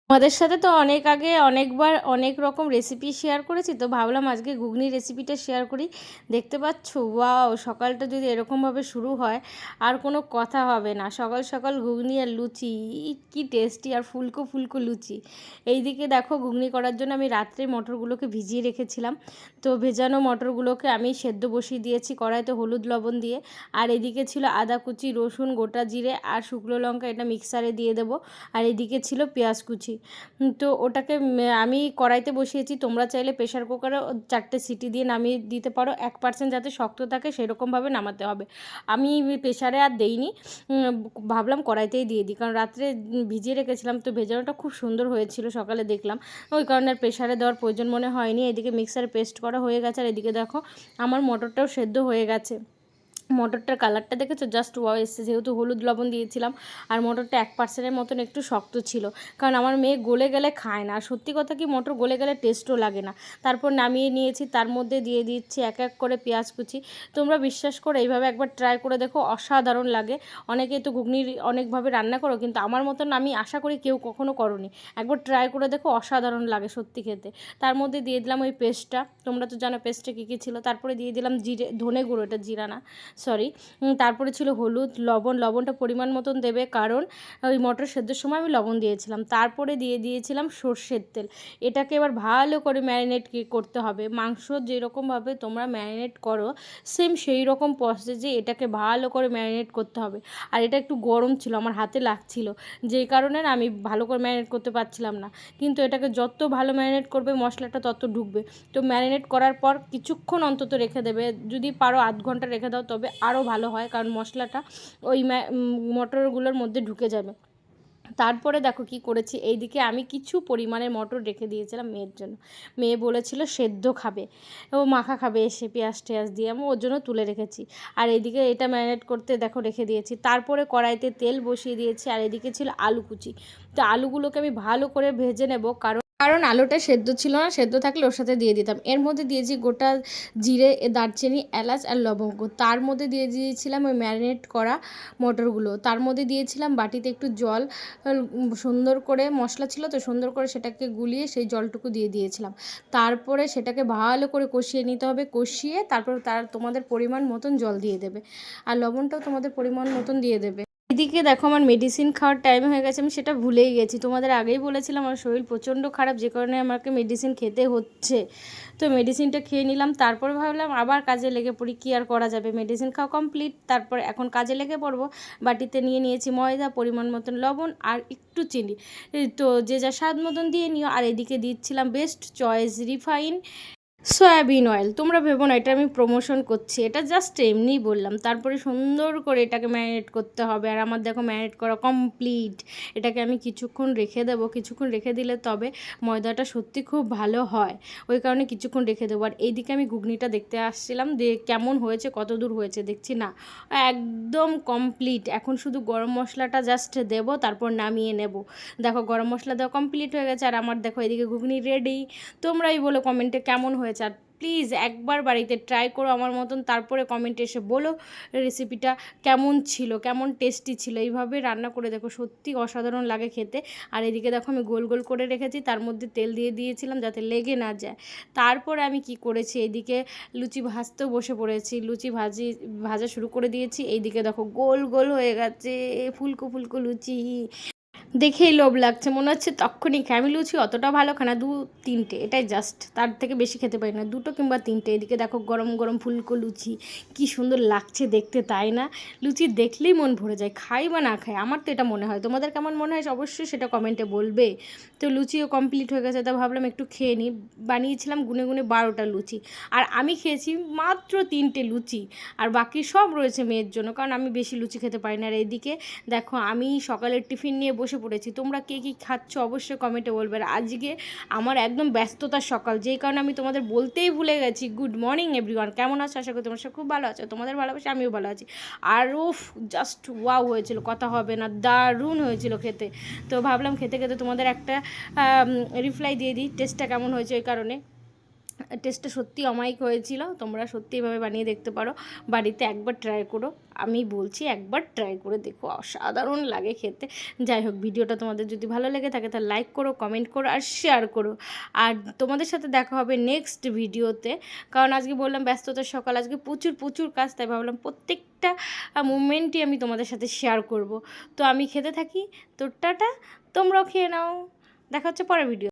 তোমাদের সাথে তো অনেক আগে অনেকবার অনেক রকম রেসিপি শেয়ার করেছি, তো ভাবলাম আজকে ঘুগনি রেসিপিটা শেয়ার করি। দেখতে পাচ্ছ, ওয়াও, সকালটা যদি এরকমভাবে শুরু হয় আর কোনো কথা হবে না। সকাল সকাল ঘুগনি আর লুচি, কি টেস্টি, আর ফুলকো ফুলকো লুচি। এইদিকে দেখো, ঘুগনি করার জন্য আমি রাত্রে মটরগুলোকে ভিজিয়ে রেখেছিলাম। তো ভেজানো মটরগুলোকে আমি সেদ্ধ বসিয়ে দিয়েছি কড়াইতে হলুদ লবণ দিয়ে। আর এদিকে ছিল আদা কুচি, রসুন, গোটা জিরে আর শুকনো লঙ্কা, এটা মিক্সারে দিয়ে দেবো। আর এদিকে ছিল পেঁয়াজ কুচি। তো ওটাকে আমি কড়াইতে বসিয়েছি। তোমরা চাইলে প্রেশার কুকারে 4টে সিটি দিয়ে নামিয়ে দিতে পারো। 1% যাতে শক্ত থাকে সেরকমভাবে নামাতে হবে। আমি প্রেশারে আর দেইনি, ভাবলাম কড়াইতেই দিয়ে দিই, কারণ রাত্রে ভিজিয়ে রেখেছিলাম, তো ভেজানোটা খুব সুন্দর হয়েছিল সকালে দেখলাম। ওই কারণে আর প্রেশারে দেওয়ার প্রয়োজন মনে হয়নি। এদিকে মিক্সারে পেস্ট করা হয়ে গেছে, আর এদিকে দেখো আমার মটরটাও সেদ্ধ হয়ে গেছে। মটরটার কালারটা দেখেছো, জাস্ট ওয়াও এসছে, যেহেতু হলুদ লবণ দিয়েছিলাম। আর মটরটা 1%-এর মতন একটু শক্ত ছিল, কারণ আমার মেয়ে গলে গেলে খায় না। আর সত্যি কথা কি, মটর গলে গেলে টেস্টও লাগে না। তারপর নামিয়ে নিয়েছি, তার মধ্যে দিয়ে দিচ্ছি এক এক করে পেঁয়াজ কুচি। তোমরা বিশ্বাস করে এইভাবে একবার ট্রাই করে দেখো, অসাধারণ লাগে। অনেকেই তো ঘুগনির অনেকভাবে রান্না করো, কিন্তু আমার মতন আমি আশা করি কেউ কখনো করোনি। একবার ট্রাই করে দেখো, অসাধারণ লাগে সত্যি খেতে। তার মধ্যে দিয়ে দিলাম ওই পেস্টটা, তোমরা তো জানো পেস্টে কী কী ছিল। তারপরে দিয়ে দিলাম জিরে, ধনে গুঁড়ো, এটা জিরা না, সরি। তারপরে ছিল হলুদ, লবণ। লবণটা পরিমাণ মতন দেবে, কারণ ওই মটর সেদ্ধর সময় আমি লবণ দিয়েছিলাম। তারপরে দিয়ে দিয়েছিলাম সর্ষের তেল। এটাকে এবার ভালো করে ম্যারিনেট করতে হবে। মাংস যেরকমভাবে তোমরা ম্যারিনেট করো, সেম সেই রকম প্রসেসে এটাকে ভালো করে ম্যারিনেট করতে হবে। আর এটা একটু গরম ছিল, আমার হাতে লাগছিল, যেই কারণে আমি ভালো করে ম্যারিনেট করতে পারছিলাম না। কিন্তু এটাকে যত ভালো ম্যারিনেট করবে মশলাটা তত ঢুকবে। তো ম্যারিনেট করার পর কিছুক্ষণ অন্তত রেখে দেবে, যদি পারো আধ ঘন্টা রেখে দাও, তবে আরও ভালো হয়, কারণ মশলাটা ওই মটরগুলোর মধ্যে ঢুকে যাবে। তারপরে দেখো কি করেছি, এইদিকে আমি কিছু পরিমাণের মটর রেখে দিয়েছিলাম মেয়ের জন্য। মেয়ে বলেছিল সেদ্ধ খাবে, ও মাখা খাবে এসে পেঁয়াজ টেয়াজ দিয়ে, আমি ওর জন্য তুলে রেখেছি। আর এইদিকে এটা ম্যারিনেট করতে দেখো রেখে দিয়েছি। তারপরে কড়াইতে তেল বসিয়ে দিয়েছি, আর এদিকে ছিল আলু কুচি। তো আলুগুলোকে আমি ভালো করে ভেজে নেব, কারণ আলুটা সেদ্ধ ছিল না, সেদ্ধ থাকলে ওর সাথে দিয়ে দিতাম। এর মধ্যে দিয়েছি গোটা জিরে, দারচিনি, এলাচ আর লবঙ্গ। তার মধ্যে দিয়ে দিয়েছিলাম ওই ম্যারিনেট করা মটরগুলো। তার মধ্যে দিয়েছিলাম বাটিতে একটু জল, সুন্দর করে মশলা ছিল তো, সুন্দর করে সেটাকে গুলিয়ে সেই জলটুকু দিয়ে দিয়েছিলাম। তারপরে সেটাকে ভালো করে কষিয়ে নিতে হবে, কষিয়ে তারপর তোমাদের পরিমাণ মতন জল দিয়ে দেবে, আর লবণটাও তোমাদের পরিমাণ মতন দিয়ে দেবে। এদিকে দেখো, আমার মেডিসিন খাওয়ার টাইম হয়ে গেছে, আমি সেটা ভুলেই গেছি। তোমাদের আগেই বলেছিলাম আমার শরীর প্রচণ্ড খারাপ, যে কারণে আমাকে মেডিসিন খেতে হচ্ছে। তো মেডিসিনটা খেয়ে নিলাম, তারপর ভাবলাম আবার কাজে লেগে পড়ি, কী আর করা যাবে। মেডিসিন খাওয়া কমপ্লিট, তারপর এখন কাজে লেগে পড়বো। বাটিতে নিয়ে নিয়েছি ময়দা, পরিমাণ মতন লবণ আর একটু চিনি। তো যে যা স্বাদ মতন দিয়ে নিও। আর এদিকে দিচ্ছিলাম best choice refine soybean oil. তোমরা ভেবো না এটা আমি প্রমোশন করছি, এটা জাস্ট এমনিই বললাম। তারপরে সুন্দর করে এটাকে ম্যারিনেট করতে হবে। আর আমার দেখো ম্যারিনেট করা কমপ্লিট। এটাকে আমি কিছুক্ষণ রেখে দেবো, কিছুক্ষণ রেখে দিলে তবে ময়দাটা সত্যি খুব ভালো হয়, ওই কারণে কিছুক্ষণ রেখে দেবো। আর এইদিকে আমি ঘুগনিটা দেখতে আসছিলাম, কেমন হয়েছে, কত দূর হয়েছে দেখছি, না একদম কমপ্লিট। এখন শুধু গরম মশলাটা জাস্ট দেবো, তারপর নামিয়ে নেব। দেখো গরম মশলা দেওয়া কমপ্লিট হয়ে গেছে, আর আমার দেখো এদিকে ঘুগনি রেডি। তোমরাই বলো কমেন্টে কেমন হয়েছে। আর প্লিজ একবার বাড়িতে ট্রাই করো আমার মতন, তারপরে কমেন্টে এসে বলো রেসিপিটা কেমন ছিল, কেমন টেস্টি ছিল। এইভাবে রান্না করে দেখো, সত্যি অসাধারণ লাগে খেতে। আর এদিকে দেখো আমি গোল গোল করে রেখেছি, তার মধ্যে তেল দিয়ে দিয়েছিলাম যাতে লেগে না যায়। তারপরে আমি কি করেছি, এইদিকে লুচি ভাজতেও বসে পড়েছি, লুচি ভাজা শুরু করে দিয়েছি। এইদিকে দেখো গোল গোল হয়ে গেছে, ফুলকো ফুলকো লুচি, দেখেই লোভ লাগছে, মনে হচ্ছে তখনই খাই। আমি লুচি অতটা ভালো খাই না, 2-3টে, এটাই জাস্ট, তার থেকে বেশি খেতে পারি না, 2টো কিংবা 3টে। এদিকে দেখো গরম গরম ফুলকো লুচি, কি সুন্দর লাগছে দেখতে, তাই না? লুচি দেখলেই মন ভরে যায়, খাই বা না খাই, আমার তো এটা মনে হয়। তোমাদের কেমন মনে হয় অবশ্যই সেটা কমেন্টে বলবে। তো লুচিও কমপ্লিট হয়ে গেছে, তা ভাবলাম একটু খেয়ে নিই। বানিয়েছিলাম গুনে গুনে 12টা লুচি, আর আমি খেয়েছি মাত্র 3টে লুচি, আর বাকি সব রয়েছে মেয়ের জন্য, কারণ আমি বেশি লুচি খেতে পারি না। আর এদিকে দেখো আমি সকালের টিফিন নিয়ে বসে পড়েছি। তোমরা কে কী খাচ্ছ অবশ্যই কমেন্টে বলবে। আর আজকে আমার একদম ব্যস্ততার সকাল, যেই কারণে আমি তোমাদের বলতেই ভুলে গেছি। গুড মর্নিং এভরিওয়ান, কেমন আছো? আশা করি তোমরা সব খুব ভালো আছো, তোমাদের ভালোবাসা আমিও ভালো আছি। আর উফ, জাস্ট ওয়াও হয়েছিল, কথা হবে না, দারুণ হয়েছিল খেতে। তো ভাবলাম খেতে খেতে তোমাদের একটা রিপ্লাই দিয়ে দিই টেস্টটা কেমন হয়েছে, ওই কারণে। টেস্টটা সত্যি অমায়িক হয়েছিল। তোমরা সত্যি এভাবে বানিয়ে দেখতে পারো, বাড়িতে একবার ট্রাই করো। আমি বলছি একবার ট্রাই করে দেখো, অসাধারণ লাগে খেতে। যাই হোক, ভিডিওটা তোমাদের যদি ভালো লেগে থাকে তাহলে লাইক করো, কমেন্ট করো আর শেয়ার করো। আর তোমাদের সাথে দেখা হবে নেক্সট ভিডিওতে, কারণ আজকে বললাম ব্যস্ততার সকাল, আজকে প্রচুর প্রচুর কাজ, তাই ভাবলাম প্রত্যেকটা মুমেন্টই আমি তোমাদের সাথে শেয়ার করব। তো আমি খেতে থাকি, তো টাটা, তোমরাও খেয়ে নাও। দেখা হচ্ছে পরের ভিডিও।